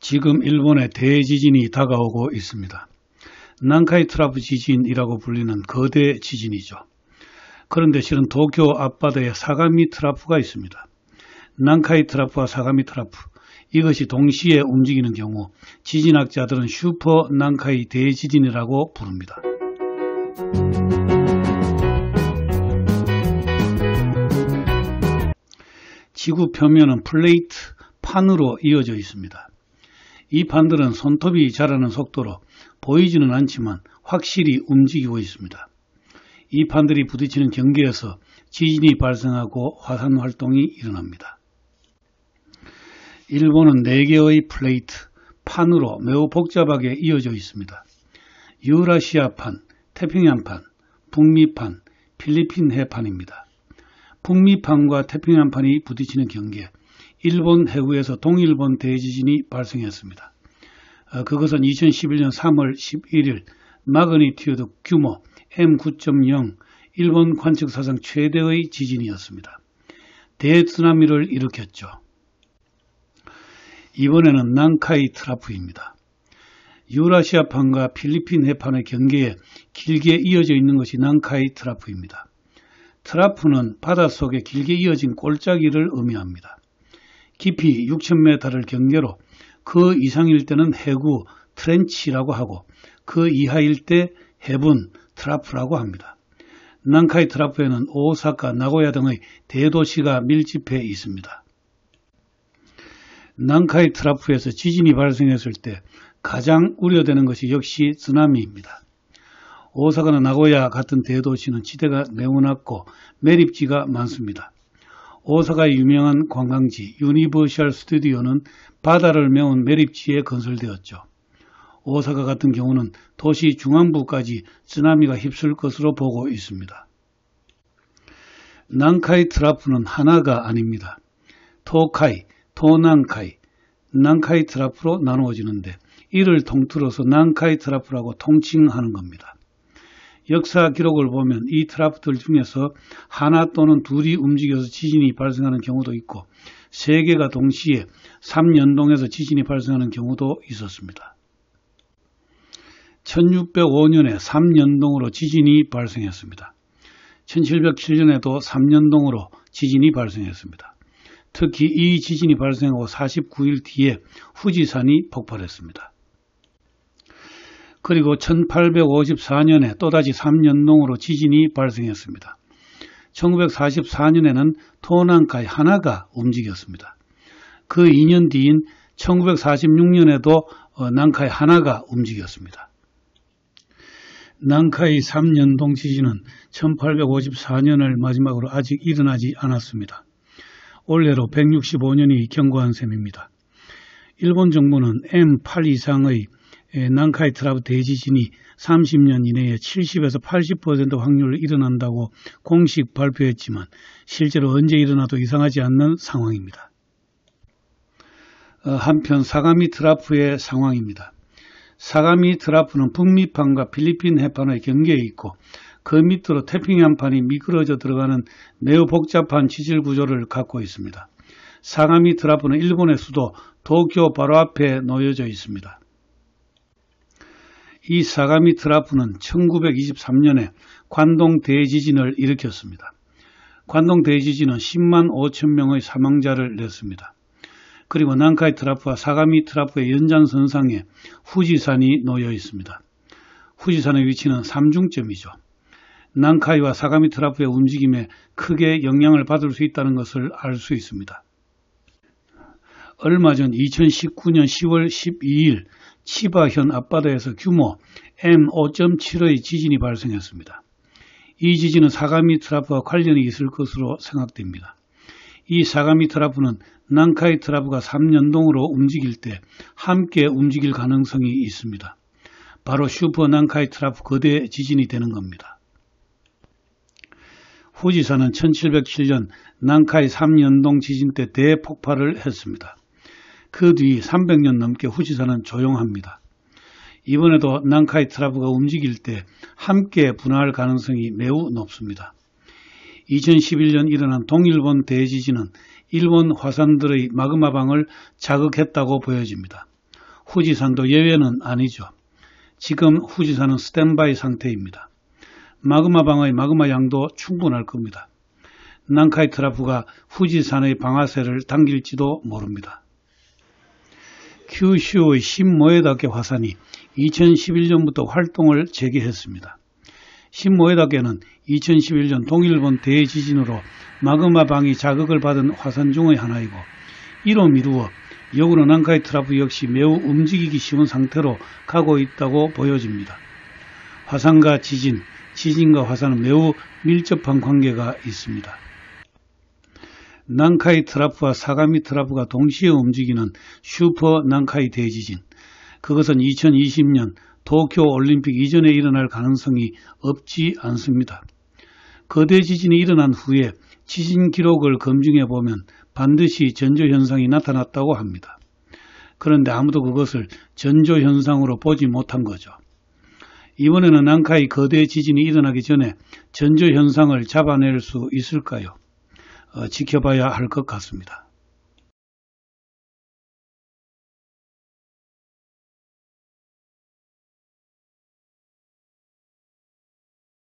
지금 일본의 대지진이 다가오고 있습니다. 난카이 트라프 지진이라고 불리는 거대 지진이죠. 그런데 실은 도쿄 앞바다에 사가미 트라프가 있습니다. 난카이 트라프와 사가미 트라프, 이것이 동시에 움직이는 경우 지진학자들은 슈퍼 난카이 대지진이라고 부릅니다. 지구 표면은 플레이트, 판으로 이어져 있습니다. 이 판들은 손톱이 자라는 속도로 보이지는 않지만 확실히 움직이고 있습니다. 이 판들이 부딪히는 경계에서 지진이 발생하고 화산 활동이 일어납니다. 일본은 4개의 플레이트, 판으로 매우 복잡하게 이어져 있습니다. 유라시아판, 태평양판, 북미판, 필리핀 해판입니다. 북미판과 태평양판이 부딪히는 경계, 일본 해구에서 동일본 대지진이 발생했습니다. 그것은 2011년 3월 11일 마그니튜드 규모 M9.0 일본 관측사상 최대의 지진이었습니다. 대쓰나미를 일으켰죠. 이번에는 난카이 트라프입니다. 유라시아판과 필리핀 해판의 경계에 길게 이어져 있는 것이 난카이 트라프입니다. 트라프는 바닷속에 길게 이어진 골짜기를 의미합니다. 깊이 6,000m를 경계로 그 이상일 때는 해구 트렌치라고 하고 그 이하일 때 해분 트라프라고 합니다. 난카이 트라프에는 오사카, 나고야 등의 대도시가 밀집해 있습니다. 난카이 트라프에서 지진이 발생했을 때 가장 우려되는 것이 역시 쓰나미입니다. 오사카나 나고야 같은 대도시는 지대가 매우 낮고 매립지가 많습니다. 오사카의 유명한 관광지 유니버셜 스튜디오는 바다를 메운 매립지에 건설되었죠. 오사카 같은 경우는 도시 중앙부까지 쓰나미가 휩쓸 것으로 보고 있습니다. 난카이 트라프는 하나가 아닙니다. 토카이, 토난카이, 난카이 트라프로 나누어지는데 이를 통틀어서 난카이 트라프라고 통칭하는 겁니다. 역사 기록을 보면 이 트라프들 중에서 하나 또는 둘이 움직여서 지진이 발생하는 경우도 있고 3개가 동시에 3연동해서 지진이 발생하는 경우도 있었습니다. 1605년에 3연동으로 지진이 발생했습니다. 1707년에도 3연동으로 지진이 발생했습니다. 특히 이 지진이 발생하고 49일 뒤에 후지산이 폭발했습니다. 그리고 1854년에 또다시 3연동으로 지진이 발생했습니다. 1944년에는 토난카이 하나가 움직였습니다. 그 2년 뒤인 1946년에도 난카이 하나가 움직였습니다. 난카이 3연동 지진은 1854년을 마지막으로 아직 일어나지 않았습니다. 올해로 165년이 경과한 셈입니다. 일본 정부는 M8 이상의 난카이 트라프 대지진이 30년 이내에 70에서 80% 확률로 일어난다고 공식 발표했지만 실제로 언제 일어나도 이상하지 않는 상황입니다. 한편 사가미 트라프의 상황입니다. 사가미 트라프는 북미판과 필리핀 해판의 경계에 있고 그 밑으로 태평양판이 미끄러져 들어가는 매우 복잡한 지질 구조를 갖고 있습니다. 사가미 트라프는 일본의 수도 도쿄 바로 앞에 놓여져 있습니다. 이 사가미 트라프는 1923년에 관동 대지진을 일으켰습니다. 관동 대지진은 10만 5천 명의 사망자를 냈습니다. 그리고 난카이 트라프와 사가미 트라프의 연장선상에 후지산이 놓여 있습니다. 후지산의 위치는 삼중점이죠. 난카이와 사가미 트라프의 움직임에 크게 영향을 받을 수 있다는 것을 알 수 있습니다. 얼마 전 2019년 10월 12일 치바현 앞바다에서 규모 M5.7의 지진이 발생했습니다. 이 지진은 사가미 트라프와 관련이 있을 것으로 생각됩니다. 이 사가미 트라프는 난카이 트라프가 3연동으로 움직일 때 함께 움직일 가능성이 있습니다. 바로 슈퍼 난카이 트라프 거대 지진이 되는 겁니다. 후지산은 1707년 난카이 3연동 지진 때 대폭발을 했습니다. 그 뒤 300년 넘게 후지산은 조용합니다. 이번에도 난카이 트라프가 움직일 때 함께 분화할 가능성이 매우 높습니다. 2011년 일어난 동일본 대지진은 일본 화산들의 마그마방을 자극했다고 보여집니다. 후지산도 예외는 아니죠. 지금 후지산은 스탠바이 상태입니다. 마그마방의 마그마 양도 충분할 겁니다. 난카이 트라프가 후지산의 방아쇠를 당길지도 모릅니다. 큐슈의 신모에다케 화산이 2011년부터 활동을 재개했습니다. 신모에다케는 2011년 동일본 대지진으로 마그마방이 자극을 받은 화산 중의 하나이고, 이로 미루어 역으로 난카이 트라프 역시 매우 움직이기 쉬운 상태로 가고 있다고 보여집니다. 화산과 지진, 지진과 화산은 매우 밀접한 관계가 있습니다. 난카이 트라프와 사가미 트라프가 동시에 움직이는 슈퍼 난카이 대지진, 그것은 2020년 도쿄 올림픽 이전에 일어날 가능성이 없지 않습니다. 거대 지진이 일어난 후에 지진 기록을 검증해 보면 반드시 전조현상이 나타났다고 합니다. 그런데 아무도 그것을 전조현상으로 보지 못한 거죠. 이번에는 난카이 거대 지진이 일어나기 전에 전조현상을 잡아낼 수 있을까요? 지켜봐야 할 것 같습니다.